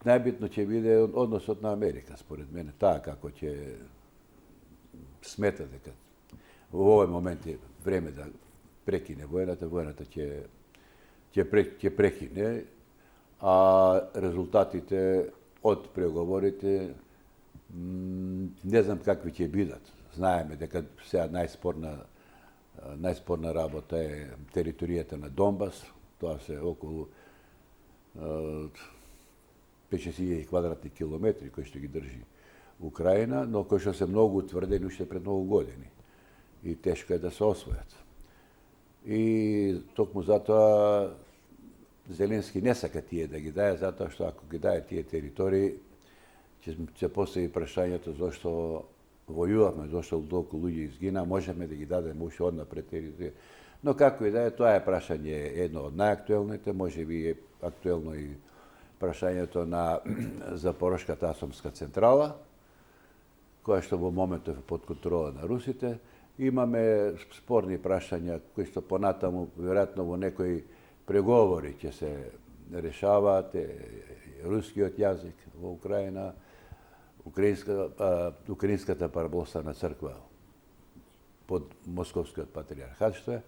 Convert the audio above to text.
најбитно ќе биде односот на Америка, според мене, таа како ќе смета дека во овој момент е време да прекине војната ќе прекине, а резултатите од преговорите не знам какви ќе бидат. Знаеме дека сега најспорна работа е територијата на Донбас, тоа се околу 5-6 квадратни километри кои што ги држи Украина, но кои што се многу утврдени уште пред многу години и тешко е да се освојат. И токму затоа Зеленски не сака тие да ги даде, затоа што ако ги даде тие територии, ќе се постави прашањето зошто војувавме, зошто толку луѓе изгина, можеме да ги дадеме уште однапред територии. Но како и да е, тоа е прашање едно од најактуелните, можеби е актуелно и прашањето на Запорошката атомска централа, која што во моментов е под контрола на русите. Имаме спорни прашања кои што понатаму веројатно во некои преговори ќе се решаваат, рускиот јазик во Украина, украинската православна црква под Московскиот патриархат што е.